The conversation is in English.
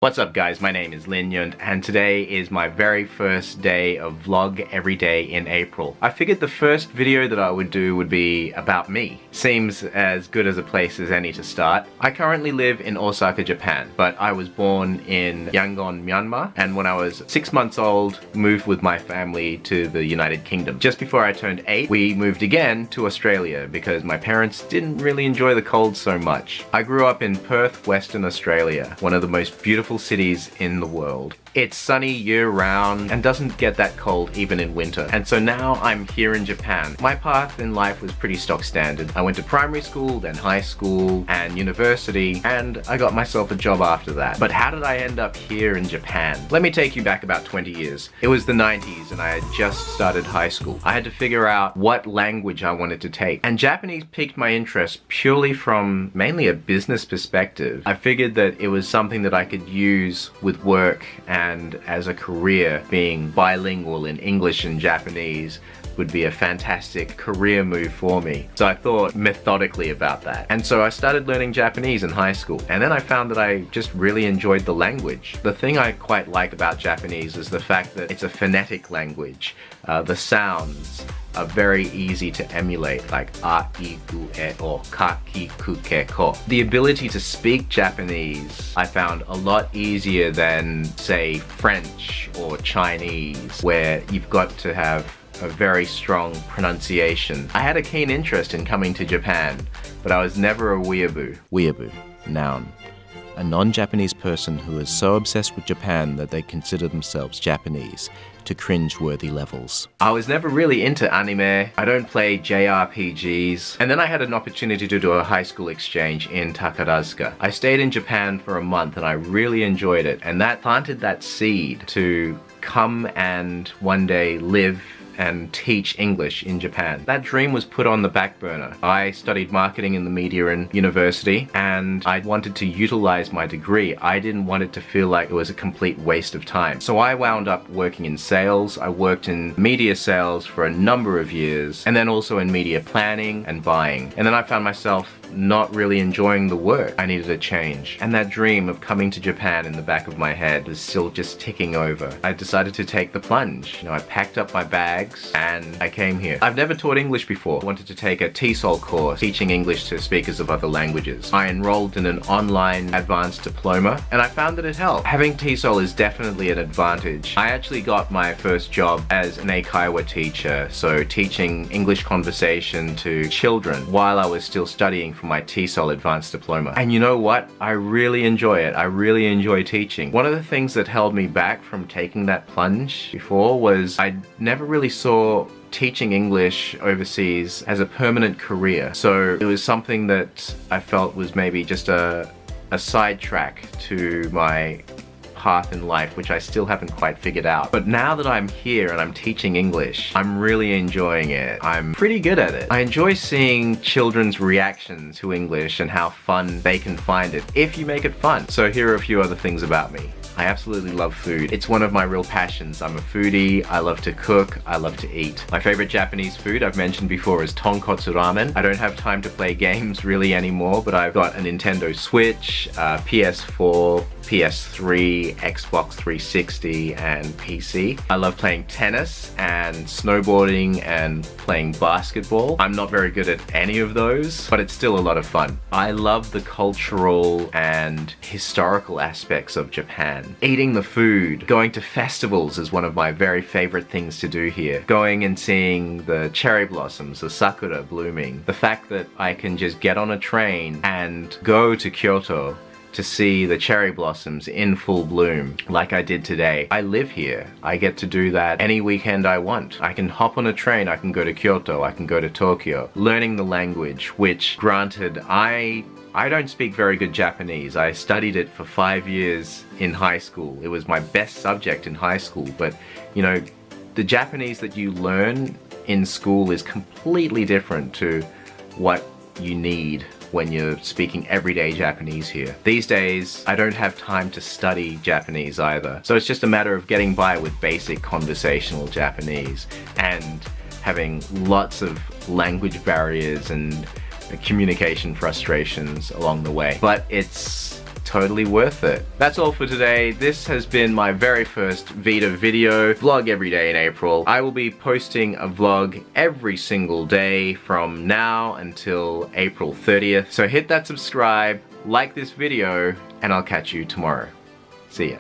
What's up guys, my name is Lin Nyunt and today is my very first day of vlog every day in April. I figured the first video that I would do would be about me. Seems as good as a place as any to start. I currently live in Osaka, Japan, but I was born in Yangon, Myanmar, and when I was 6 months old, moved with my family to the United Kingdom. Just before I turned 8, we moved again to Australia because my parents didn't really enjoy the cold so much. I grew up in Perth, Western Australia, one of the most beautiful cities in the world. It's sunny year-round and doesn't get that cold even in winter. And so now I'm here in Japan. My path in life was pretty stock standard. I went to primary school, then high school and university, and I got myself a job after that. But how did I end up here in Japan? Let me take you back about 20 years. It was the 90s and I had just started high school. I had to figure out what language I wanted to take. And Japanese piqued my interest purely from mainly a business perspective. I figured that it was something that I could use with work and as a career. Being bilingual in English and Japanese would be a fantastic career move for me. So I thought methodically about that. And so I started learning Japanese in high school. And then I found that I just really enjoyed the language. The thing I quite like about Japanese is the fact that it's a phonetic language. The sounds are very easy to emulate, like a, I, u, e, or ka, ki, ku, ke, ko. The ability to speak Japanese I found a lot easier than, say, French or Chinese, where you've got to have a very strong pronunciation. I had a keen interest in coming to Japan, but I was never a weeaboo. Weeaboo, noun. A non-Japanese person who is so obsessed with Japan that they consider themselves Japanese to cringe-worthy levels. I was never really into anime. I don't play JRPGs. And then I had an opportunity to do a high school exchange in Takarazuka. I stayed in Japan for a month and I really enjoyed it. And that planted that seed to come and one day live and teach English in Japan. That dream was put on the back burner. I studied marketing in the media and university and I wanted to utilize my degree. I didn't want it to feel like it was a complete waste of time. So I wound up working in sales. I worked in media sales for a number of years and then also in media planning and buying. And then I found myself not really enjoying the work. I needed a change. And that dream of coming to Japan in the back of my head was still just ticking over. I decided to take the plunge. I packed up my bags and I came here. I've never taught English before. I wanted to take a TESOL course, teaching English to speakers of other languages. I enrolled in an online advanced diploma and I found that it helped. Having TESOL is definitely an advantage. I actually got my first job as an eikaiwa teacher, so teaching English conversation to children while I was still studying for my TESOL advanced diploma. And you know what? I really enjoy it. I really enjoy teaching. One of the things that held me back from taking that plunge before was I never really saw teaching English overseas as a permanent career. So it was something that I felt was maybe just a sidetrack to my path in life, which I still haven't quite figured out. But now that I'm here and I'm teaching English, I'm really enjoying it. I'm pretty good at it. I enjoy seeing children's reactions to English and how fun they can find it if you make it fun. So here are a few other things about me. I absolutely love food. It's one of my real passions. I'm a foodie, I love to cook, I love to eat. My favorite Japanese food I've mentioned before is tonkotsu ramen. I don't have time to play games really anymore, but I've got a Nintendo Switch, PS4, PS3, Xbox 360 and PC. I love playing tennis and snowboarding and playing basketball. I'm not very good at any of those, but it's still a lot of fun. I love the cultural and historical aspects of Japan. Eating the food, going to festivals is one of my very favorite things to do here. Going and seeing the cherry blossoms, the sakura blooming. The fact that I can just get on a train and go to Kyoto to see the cherry blossoms in full bloom like I did today. I live here. I get to do that any weekend I want. I can hop on a train, I can go to Kyoto, I can go to Tokyo. Learning the language, which granted I don't speak very good Japanese. I studied it for 5 years in high school. It was my best subject in high school, but you know, the Japanese that you learn in school is completely different to what you need when you're speaking everyday Japanese here. These days, I don't have time to study Japanese either. So it's just a matter of getting by with basic conversational Japanese and having lots of language barriers and communication frustrations along the way. But it's totally worth it. That's all for today. This has been my very first VEDA video. Vlog every day in April. I will be posting a vlog every single day from now until April 30th. So hit that subscribe, like this video, and I'll catch you tomorrow. See ya.